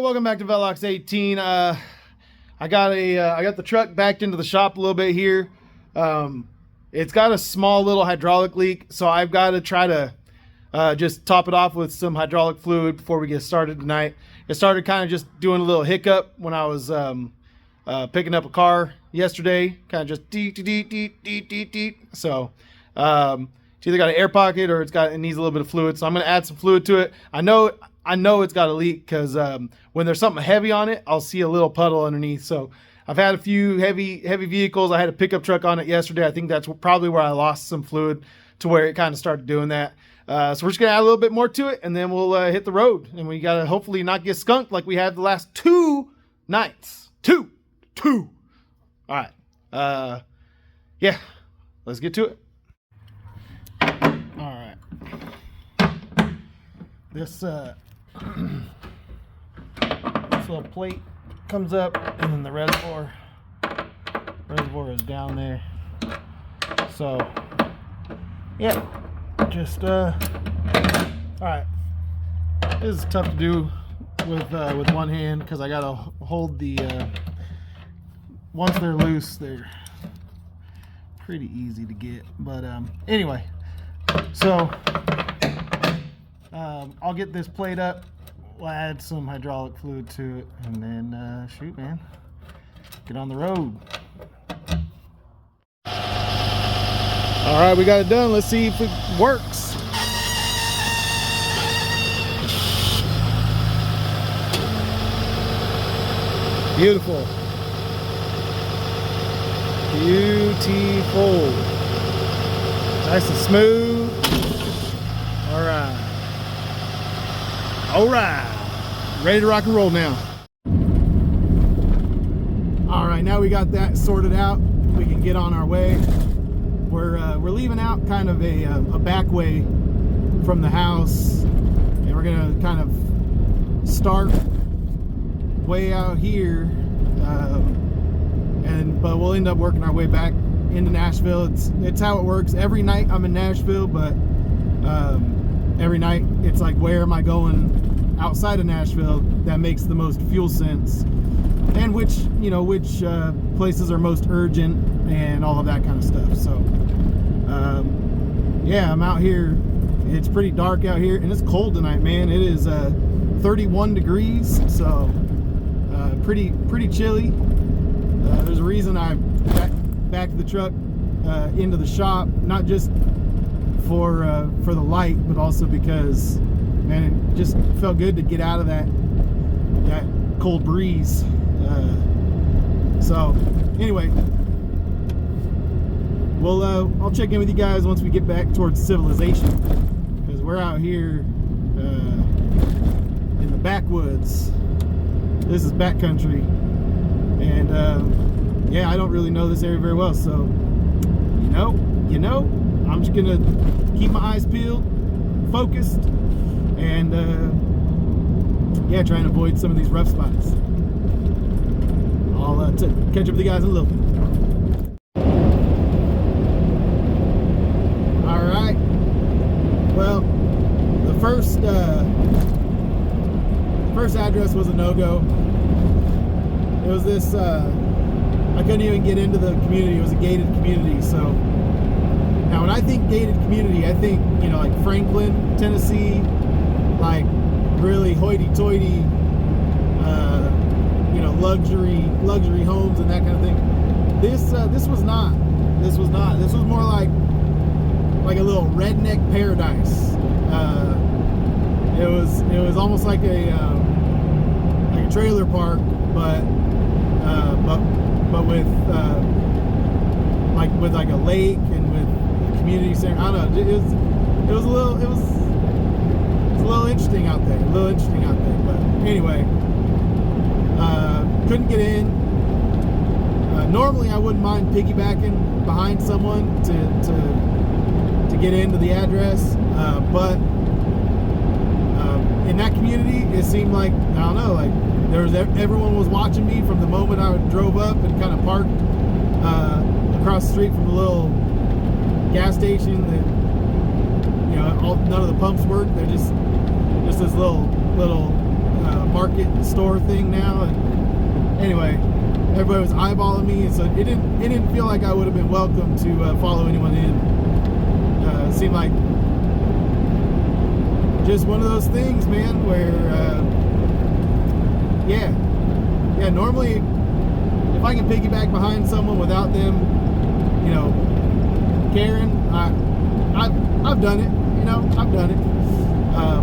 welcome back to Velox 18. I got the truck backed into the shop a little bit here. It's got a small little hydraulic leak, so I've got to try to just top it off with some hydraulic fluid before we get started tonight. It started kind of just doing a little hiccup when I was picking up a car yesterday, kind of just deet. So it's either got an air pocket or it needs a little bit of fluid. So I'm going to add some fluid to it. I know it's got a leak because when there's something heavy on it, I'll see a little puddle underneath. So I've had a few heavy vehicles. I had a pickup truck on it yesterday. I think that's probably where I lost some fluid to where it kind of started doing that. So we're just going to add a little bit more to it, and then we'll hit the road. And we got to hopefully not get skunked like we had the last 2 nights. Two. All right. Yeah, let's get to it. All right. This little plate comes up, and then the reservoir is down there. So yeah, just all right. This is tough to do with one hand because I gotta hold the once they're loose, they're pretty easy to get. But anyway, so I'll get this plate up. We'll add some hydraulic fluid to it, and then shoot, man, get on the road. All right, we got it done. Let's see if it works. Beautiful. Beautiful. Nice and smooth. All right. All right, ready to rock and roll now. All right, now we got that sorted out, we can get on our way. We're leaving out kind of a back way from the house, and we're gonna kind of start way out here, but we'll end up working our way back into Nashville. It's how it works. Every night I'm in Nashville, but every night it's like, where am I going outside of Nashville that makes the most fuel sense, and which places are most urgent and all of that kind of stuff. So yeah, I'm out here. It's pretty dark out here, and it's cold tonight, man. It is 31 degrees, so pretty chilly. There's a reason I backed the truck into the shop, not just for the light, but also because, man, it just felt good to get out of that cold breeze. So anyway, I'll check in with you guys once we get back towards civilization, because we're out here in the backwoods. This is backcountry, and yeah, I don't really know this area very well, so you know, I'm just gonna keep my eyes peeled, focused, and yeah, try and avoid some of these rough spots. I'll catch up with you guys in a little bit. All right. Well, the first address was a no-go. It was this. I couldn't even get into the community. It was a gated community, so. Now, when I think gated community, I think, like Franklin, Tennessee, like really hoity-toity, luxury homes and that kind of thing. This was not. This was more like a little redneck paradise. It was almost like a trailer park, but with like a lake and with community center. I don't know. It was a little interesting out there. But anyway, couldn't get in. Normally, I wouldn't mind piggybacking behind someone to get into the address, but in that community, it seemed like, I don't know, like everyone was watching me from the moment I drove up and kind of parked across the street from the little gas station that none of the pumps work. They're just this little market store thing now. And anyway, everybody was eyeballing me, and so it didn't feel like I would have been welcome to follow anyone in. It seemed like just one of those things, man, where yeah, normally if I can piggyback behind someone without them, you know, caring, I've done it, you know, I've done it.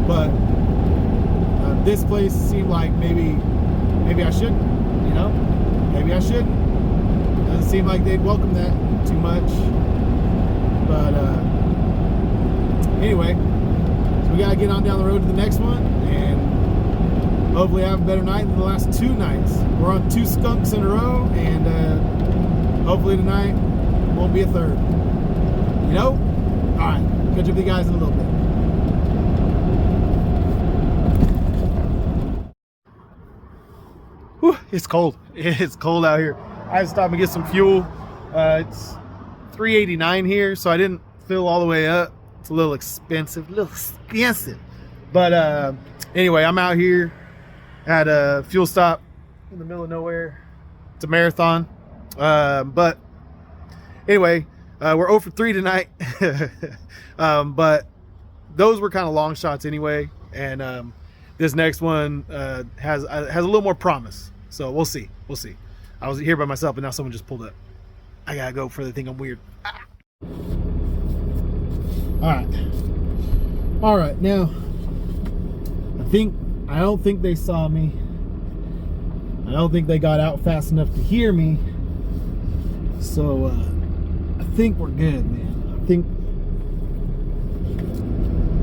But this place seemed like maybe I shouldn't, you know, maybe I shouldn't. Doesn't seem like they'd welcome that too much. But anyway, so we gotta get on down the road to the next one, and hopefully have a better night than the last 2 nights. We're on 2 skunks in a row, and hopefully tonight won't be a third. You know? Alright, catch up with you guys in a little bit. Whew, it's cold. It's cold out here. I had to stop and get some fuel. It's $3.89 here, so I didn't fill all the way up. It's a little expensive, But anyway, I'm out here at a fuel stop in the middle of nowhere. It's a marathon. But anyway, we're 0 for 3 tonight. But those were kind of long shots anyway. And this next one has a little more promise. So we'll see. We'll see. I was here by myself, but now someone just pulled up. I gotta go before they think I'm weird. Ah. All right. Now, I don't think they saw me. I don't think they got out fast enough to hear me. So I think we're good, man. I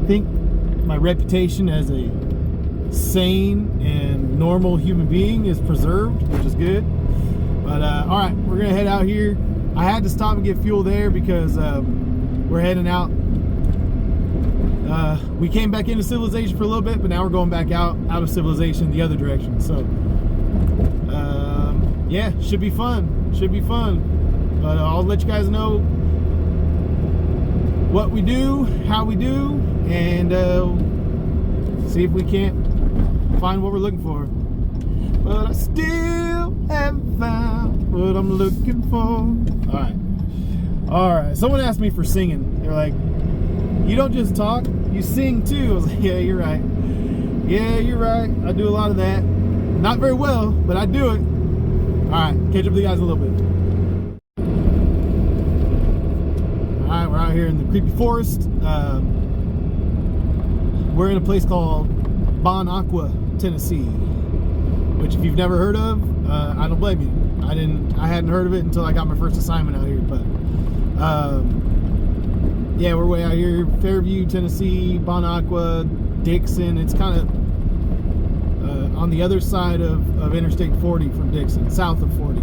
think my reputation as a sane and normal human being is preserved, which is good. But all right, we're gonna head out here. I had to stop and get fuel there because we're heading out. We came back into civilization for a little bit, but now we're going back out of civilization the other direction. So yeah, should be fun. But I'll let you guys know what we do, how we do, and see if we can't find what we're looking for. But I still haven't found what I'm looking for. All right. Someone asked me for singing. They're like, you don't just talk, you sing too. I was like, yeah, you're right. I do a lot of that. Not very well, but I do it. All right, catch up with you guys in a little bit. All right, we're out here in the creepy forest. We're in a place called Bon Aqua, Tennessee, which if you've never heard of, I don't blame you. I hadn't heard of it until I got my first assignment out here, but yeah, we're way out here, Fairview, Tennessee, Bon Aqua, Dixon. It's kind of on the other side of Interstate 40 from Dixon, south of 40.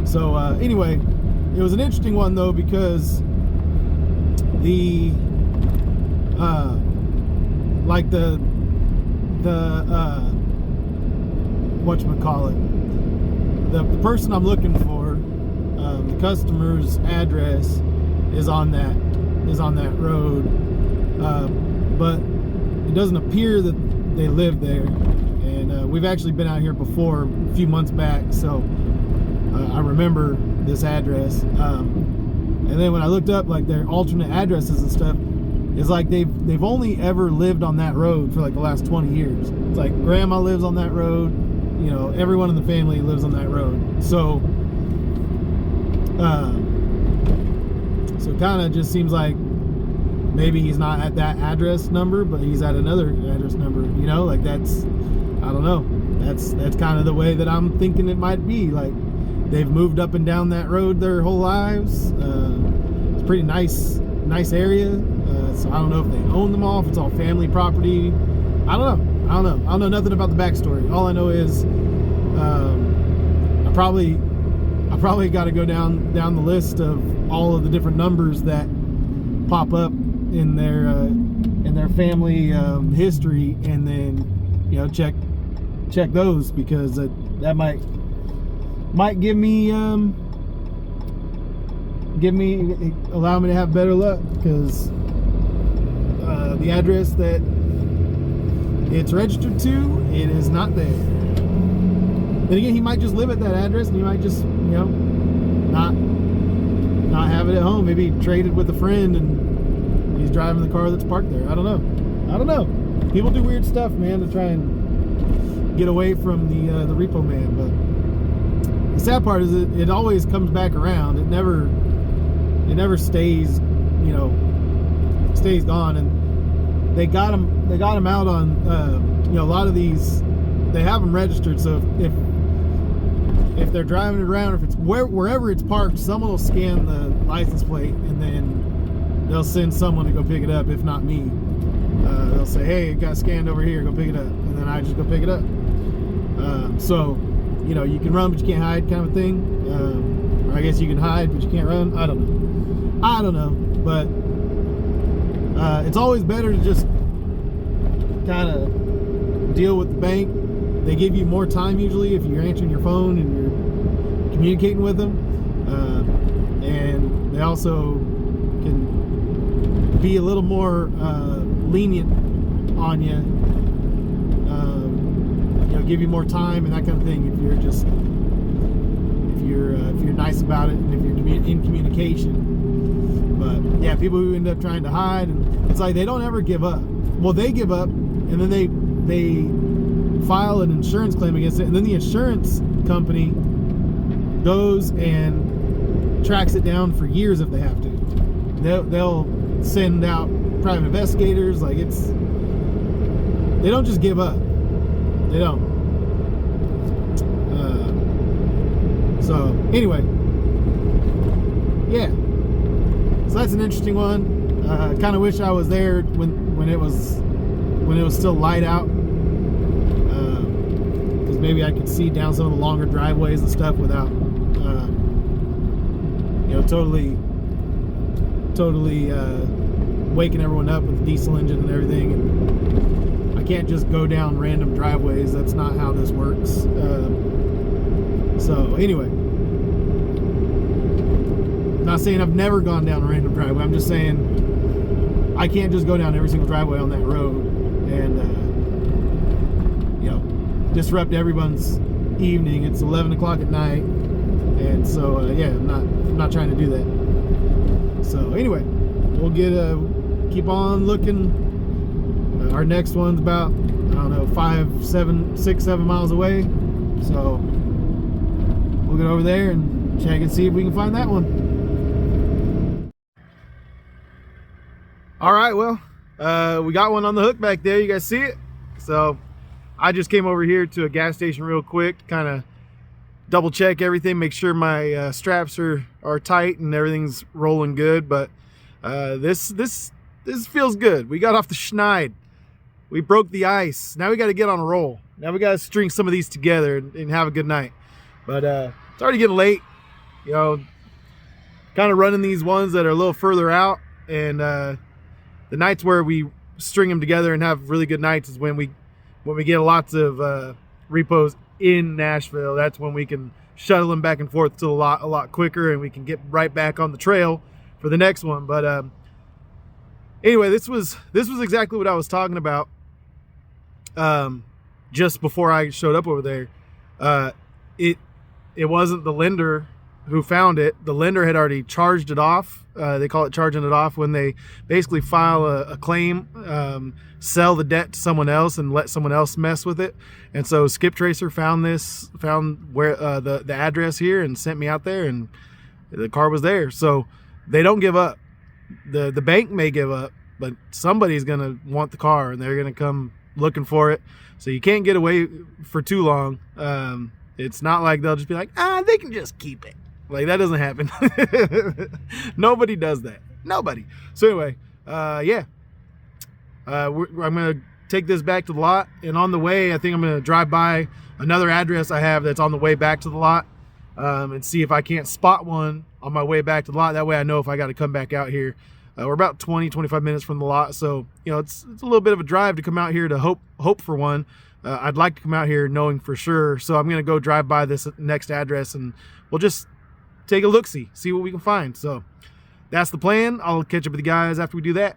So anyway, it was an interesting one though, because the whatchamacallit, the person I'm looking for, the customer's address is on that road, but it doesn't appear that they live there. And we've actually been out here before a few months back, so I remember this address. And then when I looked up like their alternate addresses and stuff, it's like they've only ever lived on that road for like the last 20 years. It's like grandma lives on that road, you know, everyone in the family lives on that road. So so kind of just seems like maybe he's not at that address number, but he's at another address number, you know, like that's, I don't know, that's kind of the way that I'm thinking it might be. Like they've moved up and down that road their whole lives. It's a pretty nice area. So I don't know if they own them all, if it's all family property. I don't know nothing about the backstory. All I know is I probably got to go down the list of all of the different numbers that pop up in their family history, and then, you know, check those, because that might give me allow me to have better luck, because the address that it's registered to, it is not there. Then again, he might just live at that address, and he might just, not have it at home. Maybe he traded with a friend and he's driving the car that's parked there. I don't know. People do weird stuff, man, to try and get away from the repo man. But the sad part is it always comes back around. It never stays, stays gone. And they got him out on, a lot of these, they have them registered. So if they're driving it around, if it's wherever it's parked, someone will scan the license plate, and then they'll send someone to go pick it up. If not me, they'll say, hey, it got scanned over here, go pick it up, and then I just go pick it up. So you can run but you can't hide, kind of a thing. Or I guess you can hide but you can't run. I don't know, but it's always better to just kind of deal with the bank. They give you more time usually if you're answering your phone and you're communicating with them, and they also can be a little more lenient on you, give you more time and that kind of thing if you're nice about it and if you're in communication. But yeah, people who end up trying to hide, and it's like they don't ever give up. Well, they give up, and then they file an insurance claim against it, and then the insurance company goes and tracks it down for years if they have to. They'll send out private investigators. Like, they don't just give up. They don't. So anyway, yeah. So that's an interesting one. I kind of wish I was there when it was still light out. Maybe I could see down some of the longer driveways and stuff without, totally waking everyone up with the diesel engine and everything. And I can't just go down random driveways. That's not how this works. So anyway, I'm not saying I've never gone down a random driveway. I'm just saying I can't just go down every single driveway on that road and disrupt everyone's evening. It's 11 o'clock at night, and so yeah, I'm not trying to do that. So anyway, we'll keep on looking. Our next one's about, I don't know, 6, 7 miles away, so we'll get over there and check and see if we can find that one. All right, well, we got one on the hook back there. You guys see it? So I just came over here to a gas station real quick to kind of double check everything, make sure my straps are tight and everything's rolling good. But this feels good. We got off the schneid. We broke the ice. Now we got to get on a roll. Now we got to string some of these together and have a good night. But it's already getting late. Kind of running these ones that are a little further out. And the nights where we string them together and have really good nights is when we get lots of repos in Nashville. That's when we can shuttle them back and forth to a lot quicker, and we can get right back on the trail for the next one. But anyway, this was exactly what I was talking about just before I showed up over there. It wasn't the lender who found it. The lender had already charged it off. They call it charging it off when they basically file a claim, sell the debt to someone else and let someone else mess with it. And so Skip Tracer found where the address here and sent me out there, and the car was there. So they don't give up. The bank may give up, but somebody's gonna want the car and they're gonna come looking for it. So you can't get away for too long. It's not like they'll just be like, they can just keep it. Like, that doesn't happen. Nobody does that. Nobody. So anyway, yeah. I'm going to take this back to the lot. And on the way, I think I'm going to drive by another address I have that's on the way back to the lot, and see if I can't spot one on my way back to the lot. That way I know if I got to come back out here. We're about 20-25 minutes from the lot. So, it's a little bit of a drive to come out here to hope for one. I'd like to come out here knowing for sure. So I'm going to go drive by this next address and we'll just take a look-see, see what we can find. So that's the plan. I'll catch up with the guys after we do that.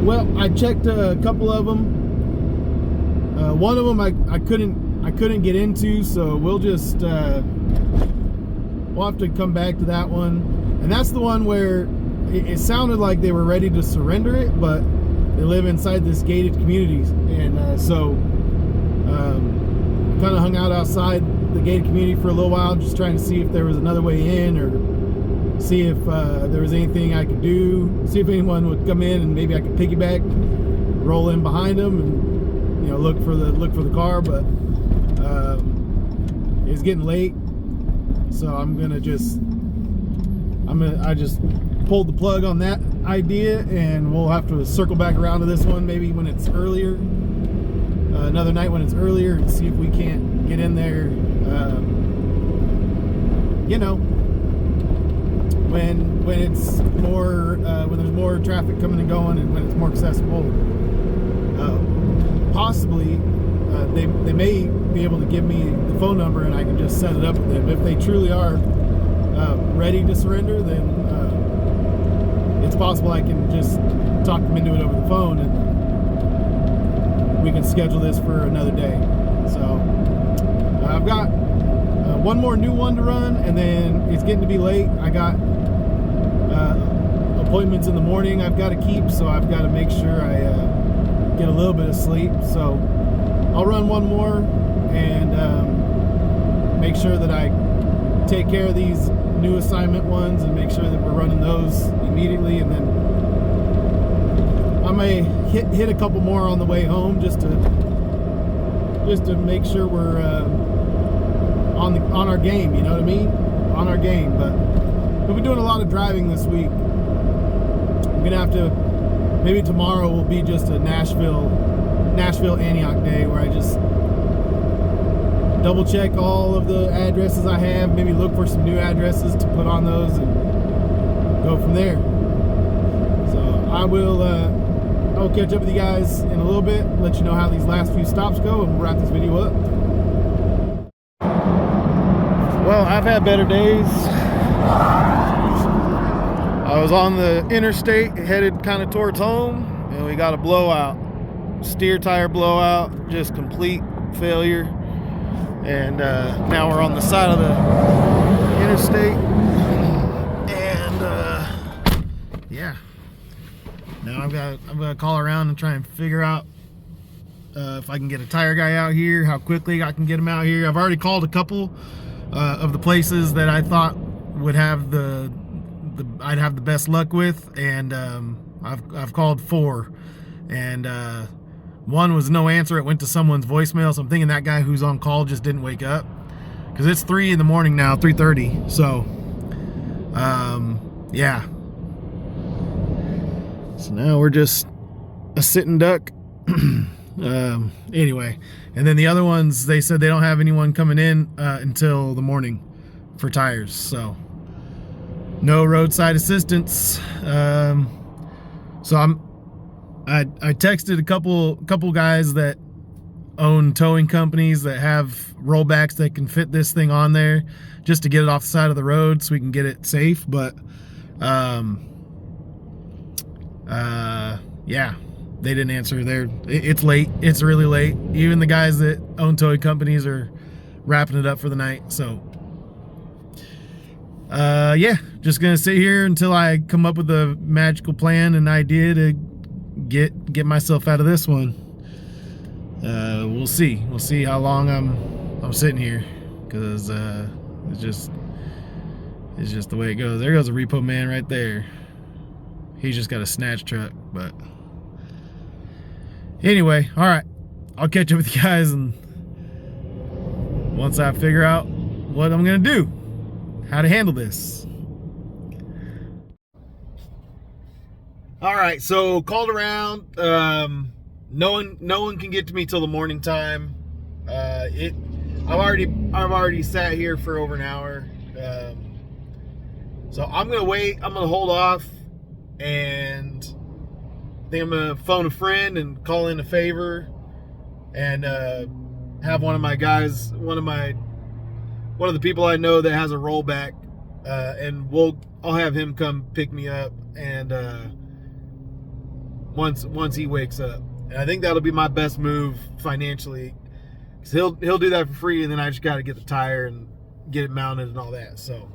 Well, I checked a couple of them. One of them I couldn't get into, so we'll just we'll have to come back to that one. And that's the one where it sounded like they were ready to surrender it, but they live inside this gated community, and so kind of hung out outside the gated community for a little while, just trying to see if there was another way in, or see if there was anything I could do, see if anyone would come in and maybe I could piggyback, roll in behind them, and look for the car. But it's getting late, so I just pulled the plug on that idea, and we'll have to circle back around to this one maybe when it's earlier, another night when it's earlier, and see if we can't get in there, when it's more, when there's more traffic coming and going, and when it's more accessible. Possibly they may be able to give me the phone number, and I can just set it up with them. If they truly are ready to surrender, then it's possible I can just talk them into it over the phone, and we can schedule this for another day. So I've got one more new one to run, and then it's getting to be late. I got appointments in the morning I've got to keep, so I've got to make sure I get a little bit of sleep. So I'll run one more and make sure that I take care of these new assignment ones, and make sure that we're running those immediately, and then I may hit a couple more on the way home, just to make sure we're on our game, you know what I mean? On our game. But we've been doing a lot of driving this week. I'm gonna have to, maybe tomorrow will be just a Nashville Antioch day, where I just double check all of the addresses I have, maybe look for some new addresses to put on those, and go from there. So I will catch up with you guys in a little bit, let you know how these last few stops go, and we'll wrap this video up. Well, I've had better days. I was on the interstate headed kind of towards home, and we got a blowout, steer tire blowout, just complete failure. And now we're on the side of the interstate, and yeah, now I'm gonna call around and try and figure out if I can get a tire guy out here, how quickly I can get him out here. I've already called a couple of the places that I thought would have I'd have the best luck with, and I've called 4, and one was no answer. It went to someone's voicemail, so I'm thinking that guy who's on call just didn't wake up, because it's 3 in the morning now, 3:30. So yeah, so now we're just a sitting duck. Anyway, and then the other ones, they said they don't have anyone coming in until the morning for tires, so no roadside assistance. So I texted a couple guys that own towing companies that have rollbacks that can fit this thing on there, just to get it off the side of the road so we can get it safe. But yeah, they didn't answer. It's late. It's really late. Even the guys that own towing companies are wrapping it up for the night. So yeah, just gonna sit here until I come up with a magical plan and idea to get myself out of this one. We'll see how long I'm sitting here, because it's just the way it goes. There goes a repo man right there. He's just got a snatch truck. But anyway, all right, I'll catch up with you guys, and once I figure out what I'm gonna do, how to handle this. All right, so called around. No one can get to me till the morning time. I've already sat here for over an hour. So I'm gonna wait. I'm gonna hold off, and I think I'm gonna phone a friend and call in a favor, and have one of my guys, one of the people I know that has a rollback, and I'll have him come pick me up, and once he wakes up. And I think that'll be my best move financially, because he'll do that for free, and then I just got to get the tire and get it mounted and all that. So,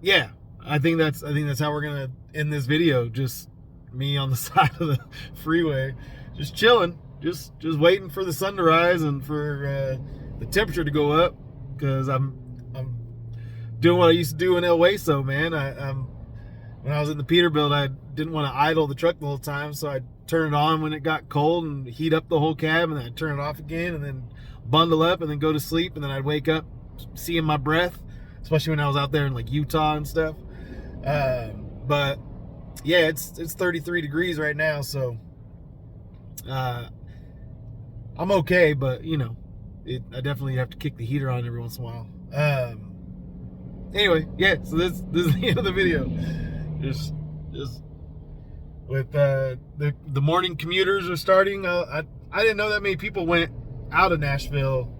yeah, I think that's how we're gonna end this video. Just me on the side of the freeway, just chilling, just waiting for the sun to rise and for the temperature to go up, because I'm doing what I used to do in El Hueso, man. When I was in the Peterbilt, I didn't want to idle the truck the whole time, so I'd turn it on when it got cold and heat up the whole cab, and then I'd turn it off again, and then bundle up and then go to sleep, and then I'd wake up seeing my breath, especially when I was out there in like Utah and stuff. But yeah, it's 33 degrees right now, so I'm okay, but you know, I definitely have to kick the heater on every once in a while. Anyway, yeah, so this is the end of the video. Just with the morning commuters are starting. I didn't know that many people went out of Nashville,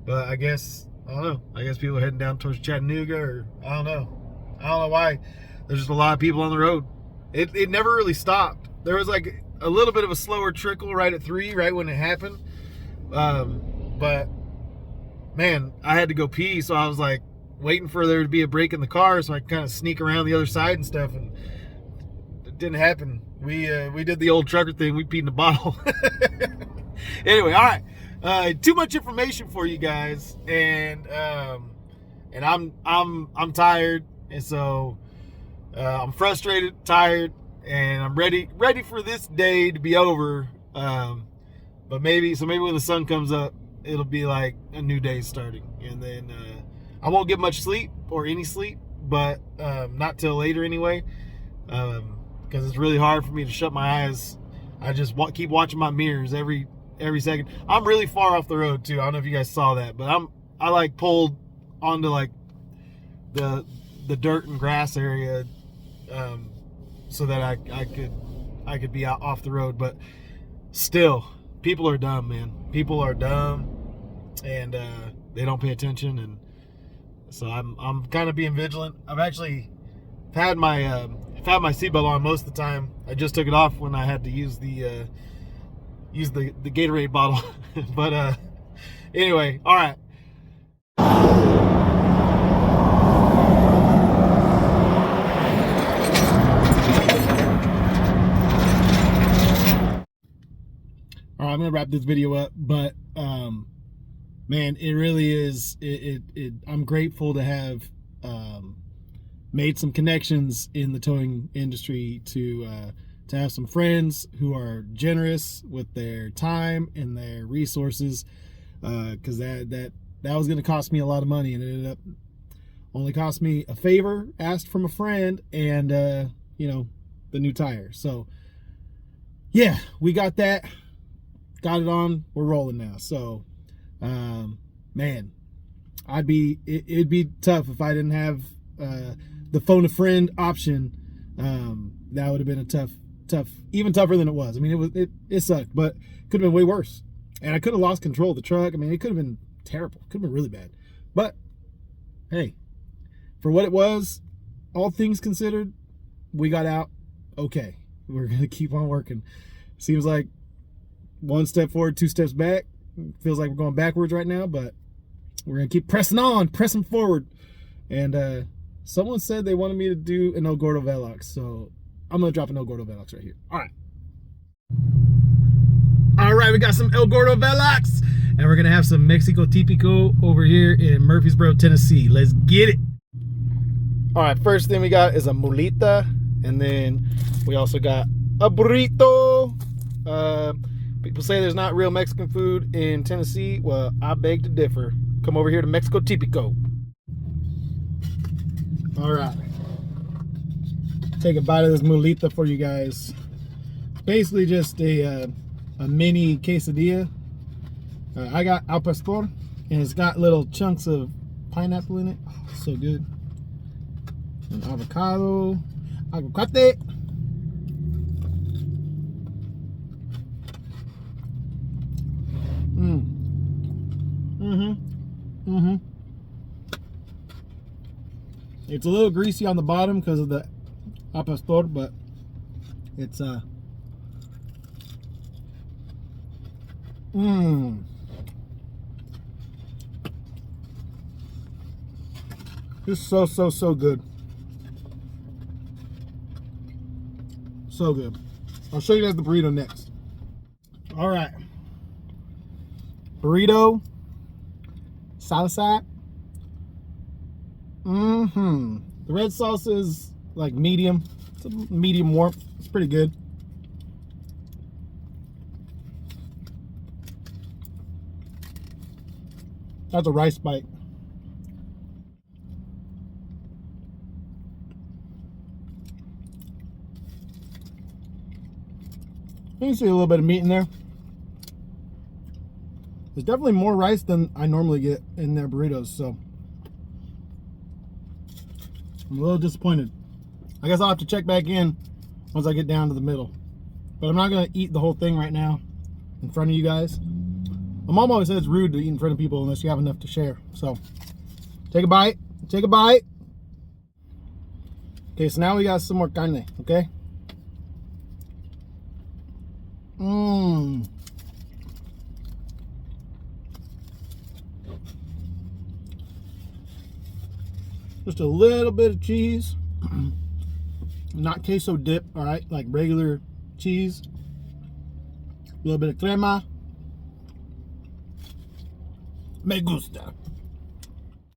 but I don't know. I guess people are heading down towards Chattanooga, or I don't know why. There's just a lot of people on the road. It never really stopped. There was like a little bit of a slower trickle right at 3, right when it happened. But man, I had to go pee, so I was like waiting for there to be a break in the car so I could kind of sneak around the other side and stuff, and it didn't happen. We did the old trucker thing. We peed in the bottle. Anyway, all right. Too much information for you guys, and I'm tired, and so I'm frustrated, tired, and I'm ready for this day to be over. But maybe when the sun comes up, it'll be like a new day starting, and then I won't get much sleep or any sleep, but not till later anyway, because it's really hard for me to shut my eyes. I just keep watching my mirrors every second. I'm really far off the road too. I don't know if you guys saw that, but I like pulled onto like the dirt and grass area, so that I could be out off the road. But still, people are dumb, man. People are dumb, and they don't pay attention, and so I'm kind of being vigilant. I've actually had my seatbelt on most of the time. I just took it off when I had to use the Gatorade bottle. But anyway, all right. All right, I'm gonna wrap this video up, but man, it really is. I'm grateful to have made some connections in the towing industry, to have some friends who are generous with their time and their resources, because that was going to cost me a lot of money, and it ended up only cost me a favor asked from a friend, and the new tire. So yeah, we got that, got it on, we're rolling now. So man, it'd be tough if I didn't have the phone a friend option. That would have been a tough, even tougher than it was. I mean, it sucked, but could have been way worse, and I could have lost control of the truck. I mean, it could have been terrible, could have been really bad. But hey, for what it was, all things considered, we got out okay. We're gonna keep on working. Seems like one step forward, 2 steps back. Feels like we're going backwards right now, but we're gonna keep pressing on, pressing forward. And someone said they wanted me to do an El Gordo Velox, so I'm gonna drop an El Gordo Velox right here. All right, we got some El Gordo Velox, and we're gonna have some Mexico Típico over here in Murfreesboro, Tennessee. Let's get it. All right, first thing we got is a mulita, and then we also got a burrito. People say there's not real Mexican food in Tennessee. Well, I beg to differ. Come over here to Mexico Típico. All right, take a bite of this mulita for you guys. Basically just a mini quesadilla. I got al pastor, and it's got little chunks of pineapple in it. Oh, so good. And avocado, aguacate. It's a little greasy on the bottom because of the al pastor, but it's just so good. So good. I'll show you guys the burrito next. All right. Burrito. Salsa. The red sauce is like medium. It's a medium warmth. It's pretty good. That's a rice bite. You can see a little bit of meat in there. There's definitely more rice than I normally get in their burritos, so I'm a little disappointed. I guess I'll have to check back in once I get down to the middle. But I'm not going to eat the whole thing right now in front of you guys. My mom always says it's rude to eat in front of people unless you have enough to share. So, take a bite. Take a bite. Okay, so now we got some more carne, okay? Just a little bit of cheese. Not queso dip, all right? Like regular cheese. A little bit of crema. Me gusta.